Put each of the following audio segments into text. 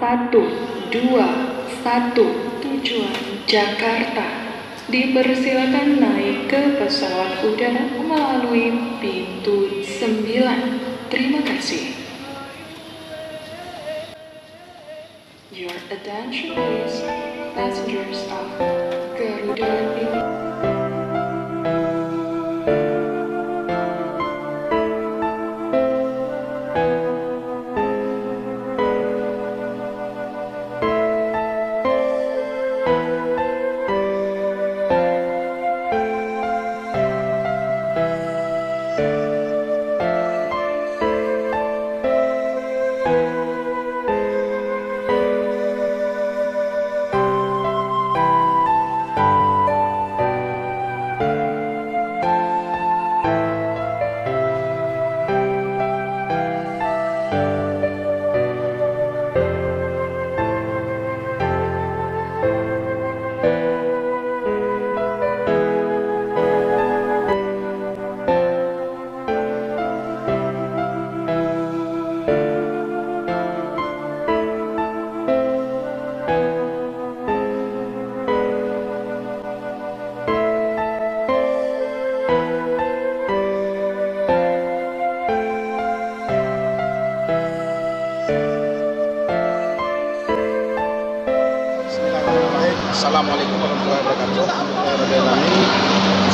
121 tujuan Jakarta. Dipersilakan naik ke pesawat udara melalui pintu 9. Terima kasih. Your attention please, passengers of Garuda Indonesia. Assalamualaikum warahmatullahi wabarakatuh.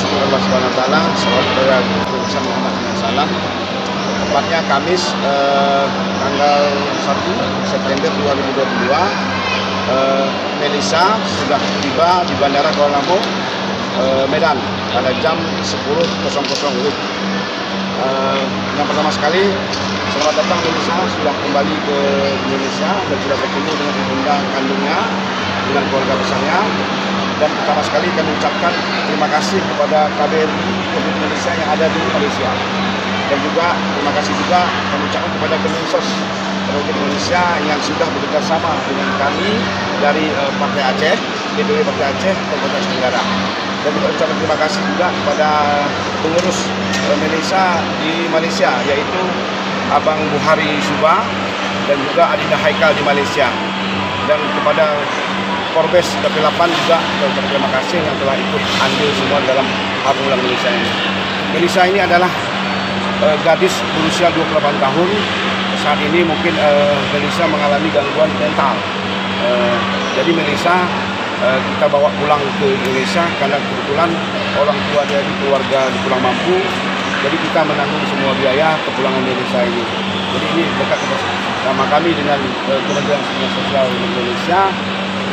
Syukur Allah Subhanahu wa taala, salawat kepada Rasul Muhammad SAW. Tepatnya Kamis tanggal 1 September 2022, Melisa sudah tiba di Bandara Kuala Namu, Medan pada jam 10.00 WIB. Yang pertama sekali, selamat datang Melisa, sudah kembali ke Indonesia dan sudah bertemu dengan ibunda kandungnya, dengan keluarga besarnya. Dan pertama sekali kami ucapkan terima kasih kepada KBRI Republik Indonesia yang ada di Malaysia. Dan juga terima kasih juga kami ucapkan kepada Kemensos Republik Indonesia yang sudah bekerja sama dengan kami dari Partai Aceh, DPW Partai Aceh, Kabupaten Tenggara. Dan juga ucapkan terima kasih juga kepada pengurus Melisa di Malaysia, yaitu Abang Buhari Subah dan juga Adinda Haikal di Malaysia. Dan kepada Korbes KP8 juga terima kasih yang telah ikut andil semua dalam Harbulan Melisa ini. Melisa ini adalah gadis berusia 28 tahun. Saat ini mungkin Melisa mengalami gangguan mental. Jadi Melisa kita bawa pulang ke Indonesia karena kebetulan orang tua dari keluarga kurang mampu. Jadi kita menanggung semua biaya kepulangan Melisa ini. Jadi ini dekat sama kami dengan Kementerian Sosial Indonesia.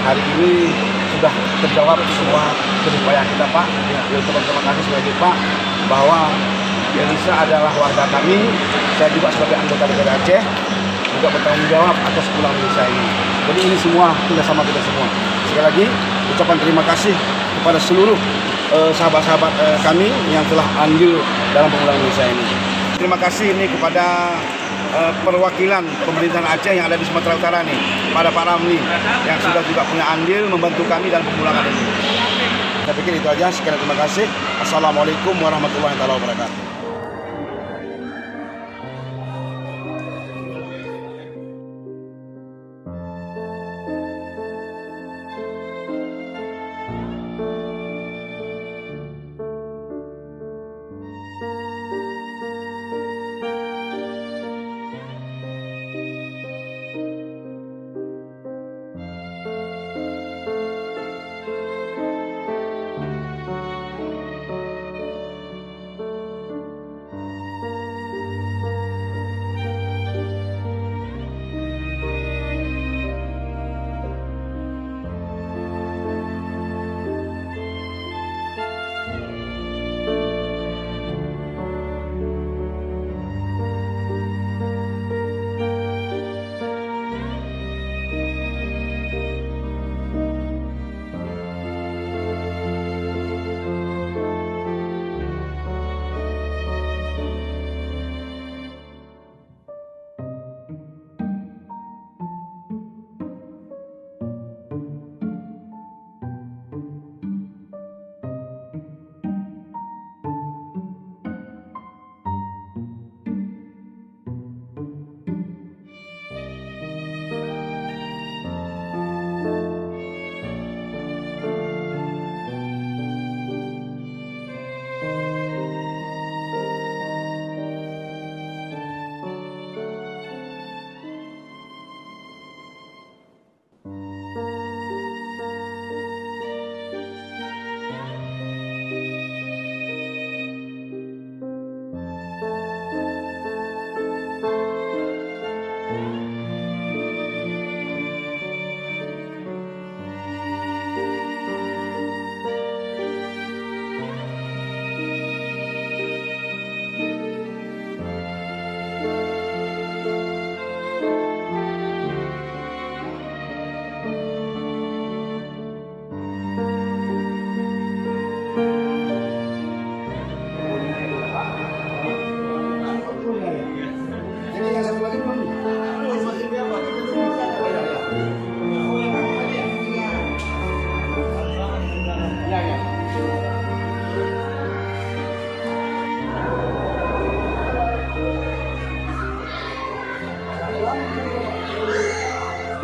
Hari ini sudah terjawab semua upaya kita, Pak. Terima kasih sekali Pak, bahwa Melisa adalah warga kami. Saya juga sebagai anggota DPRD Aceh juga bertanggung jawab atas pulang Melisa ini. Jadi ini semua kerjasama kita semua. Sekali lagi ucapan terima kasih kepada seluruh sahabat-sahabat kami yang telah andil dalam pemulangan Melisa ini. Terima kasih ini kepada perwakilan pemerintahan Aceh yang ada di Sumatera Utara nih, pada Pak Ramli yang sudah juga punya andil membantu kami dalam pemulangan ini. Saya pikir itu aja. Sekian, terima kasih. Assalamualaikum warahmatullahi wabarakatuh.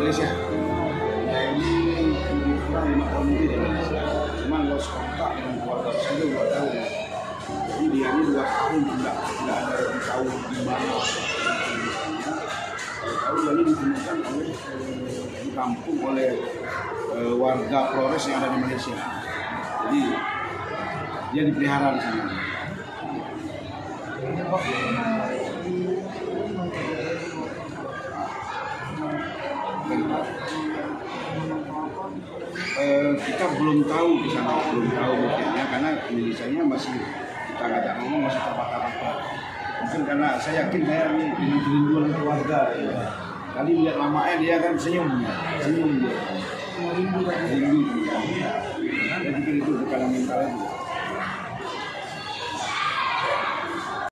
Malaysia. Nah ini lebih kurang 5 tahun lebih di Malaysia. Cuman lost kontak dengan keluarga saya 2 tahun. Jadi dia ini 2 tahun tidak ada yang tahu di mana. Tahu dia ini ditemukan oleh di kampung oleh warga Flores yang ada di Malaysia. Jadi dia dipelihara di sana. Kita belum tahu di sana, belum tahu mungkinnya karena misalnya masih kita ngajak ngomong masih terbakar-bakar. Mungkin karena saya yakin saya ini dengan kerinduan keluarga. Ya. Kali lihat mamanya dia kan senyum dia. Rindu. Saya pikir itu bukan mental itu.